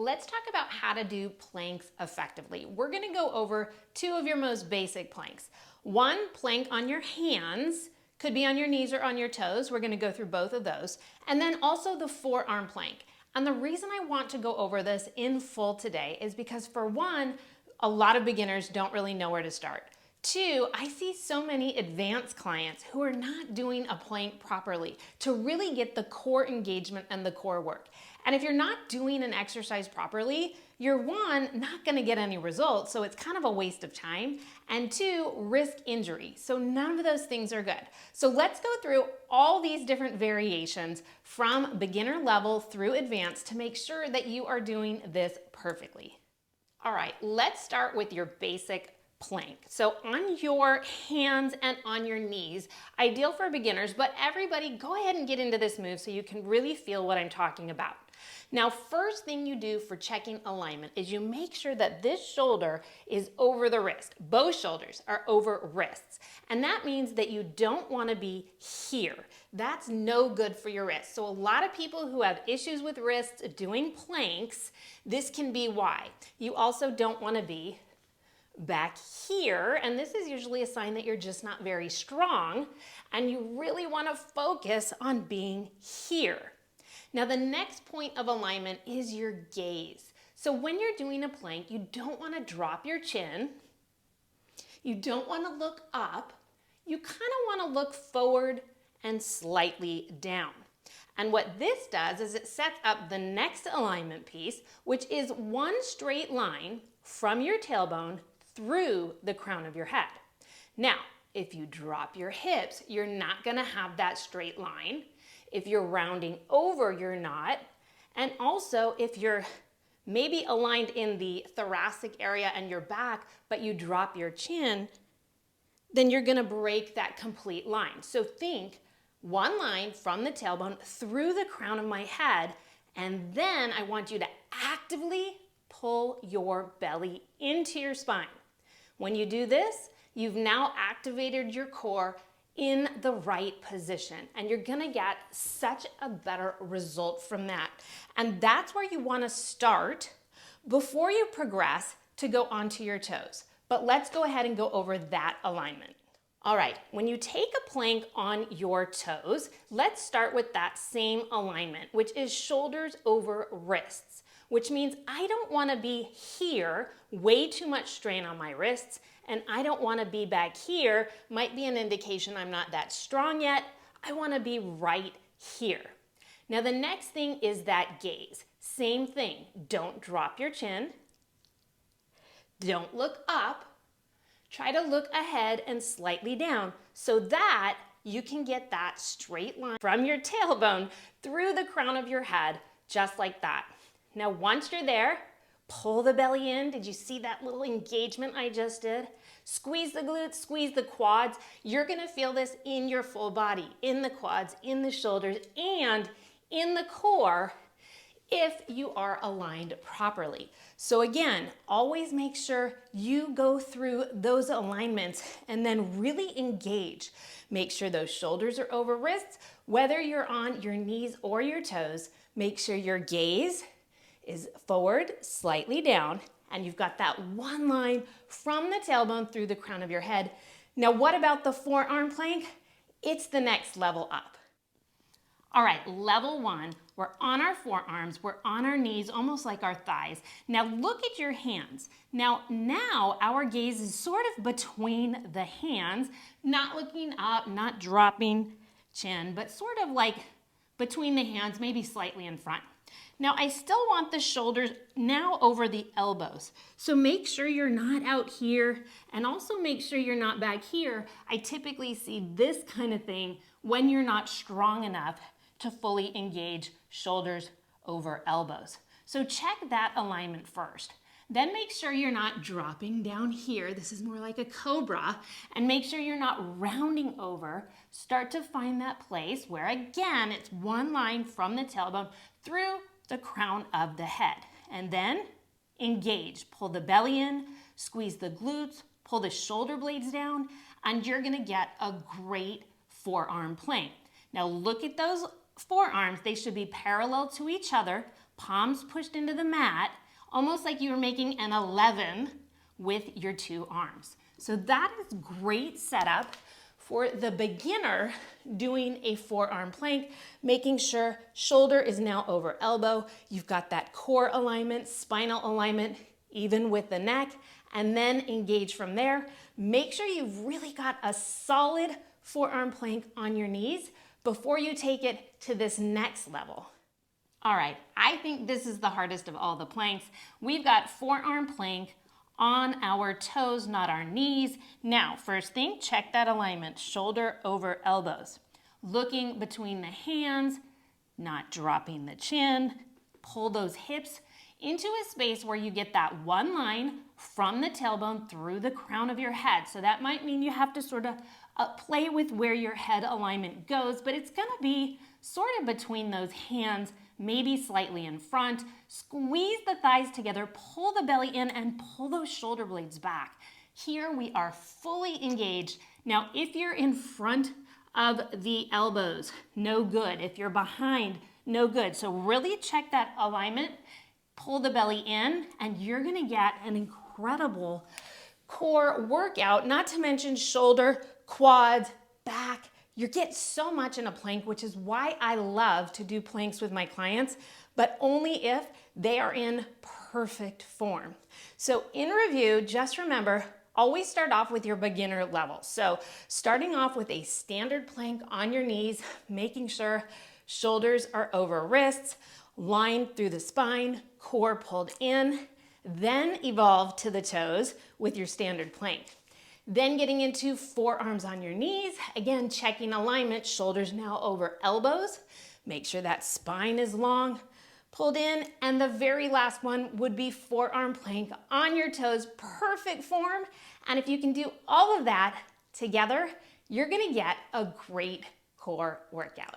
let's talk about how to do planks effectively. We're gonna go over two of your most basic planks. One, plank on your hands, could be on your knees or on your toes. We're gonna go through both of those. And then also the forearm plank. And the reason I want to go over this in full today is because, for one, a lot of beginners don't really know where to start. Two, I see so many advanced clients who are not doing a plank properly to really get the core engagement and the core work. And if you're not doing an exercise properly, you're one, not gonna get any results, so it's kind of a waste of time, and two, risk injury. So none of those things are good. So let's go through all these different variations from beginner level through advanced to make sure that you are doing this perfectly. All right, let's start with your basic plank. So on your hands and on your knees, ideal for beginners, but everybody go ahead and get into this move so you can really feel what I'm talking about. Now, first thing you do for checking alignment is you make sure that this shoulder is over the wrist. Both shoulders are over wrists. And that means that you don't want to be here. That's no good for your wrists. So a lot of people who have issues with wrists doing planks, this can be why. You also don't want to be back here, and this is usually a sign that you're just not very strong, and you really want to focus on being here. Now, the next point of alignment is your gaze. So when you're doing a plank, you don't want to drop your chin, you don't want to look up, you kind of want to look forward and slightly down. And what this does is it sets up the next alignment piece, which is one straight line from your tailbone through the crown of your head. Now, if you drop your hips, you're not gonna have that straight line. If you're rounding over, you're not. And also, if you're maybe aligned in the thoracic area and your back, but you drop your chin, then you're gonna break that complete line. So think one line from the tailbone through the crown of my head, and then I want you to actively pull your belly into your spine. When you do this, you've now activated your core in the right position, and you're gonna get such a better result from that. And that's where you wanna start before you progress to go onto your toes. But let's go ahead and go over that alignment. All right, when you take a plank on your toes, let's start with that same alignment, which is shoulders over wrists, which means I don't want to be here, way too much strain on my wrists, and I don't want to be back here, might be an indication I'm not that strong yet. I want to be right here. Now the next thing is that gaze. Same thing, don't drop your chin, don't look up, try to look ahead and slightly down so that you can get that straight line from your tailbone through the crown of your head, just like that. Now, once you're there, pull the belly in. Did you see that little engagement I just did? Squeeze the glutes, squeeze the quads. You're gonna feel this in your full body, in the quads, in the shoulders, and in the core if you are aligned properly. So again, always make sure you go through those alignments and then really engage. Make sure those shoulders are over wrists, whether you're on your knees or your toes. Make sure your gaze is forward, slightly down, and you've got that one line from the tailbone through the crown of your head. Now, what about the forearm plank? It's the next level up. All right, level one, we're on our forearms, we're on our knees, almost like our thighs. Now look at your hands. Now our gaze is sort of between the hands, not looking up, not dropping chin, but sort of like between the hands, maybe slightly in front. Now I still want the shoulders now over the elbows. So make sure you're not out here, and also make sure you're not back here. I typically see this kind of thing when you're not strong enough to fully engage shoulders over elbows. So check that alignment first. Then make sure you're not dropping down here. This is more like a cobra. And make sure you're not rounding over. Start to find that place where, again, it's one line from the tailbone through the crown of the head. And then engage. Pull the belly in, squeeze the glutes, pull the shoulder blades down, and you're gonna get a great forearm plank. Now look at those forearms. They should be parallel to each other. palms pushed into the mat, almost like you were making an 11 with your two arms. So that is great setup for the beginner doing a forearm plank, making sure shoulder is now over elbow. You've got that core alignment, spinal alignment, even with the neck, and then engage from there. Make sure you've really got a solid forearm plank on your knees before you take it to this next level. All right, I think this is the hardest of all the planks. We've got forearm plank on our toes, not our knees. Now, first thing, check that alignment, shoulder over elbows. Looking between the hands, not dropping the chin. Pull those hips into a space where you get that one line from the tailbone through the crown of your head. So that might mean you have to sort of play with where your head alignment goes, but it's gonna be sort of between those hands, maybe slightly in front. Squeeze the thighs together, pull the belly in, and pull those shoulder blades back. Here we are fully engaged. Now, if you're in front of the elbows, no good. If you're behind, no good. So really check that alignment, pull the belly in, and you're gonna get an incredible core workout, not to mention shoulder, quads, back. You get so much in a plank, which is why I love to do planks with my clients, but only if they are in perfect form. So in review, just remember, always start off with your beginner level. So starting off with a standard plank on your knees, making sure shoulders are over wrists, line through the spine, core pulled in, then evolve to the toes with your standard plank. Then getting into forearms on your knees, again, checking alignment, shoulders now over elbows. Make sure that spine is long, pulled in. And the very last one would be forearm plank on your toes, perfect form. And if you can do all of that together, you're gonna get a great core workout.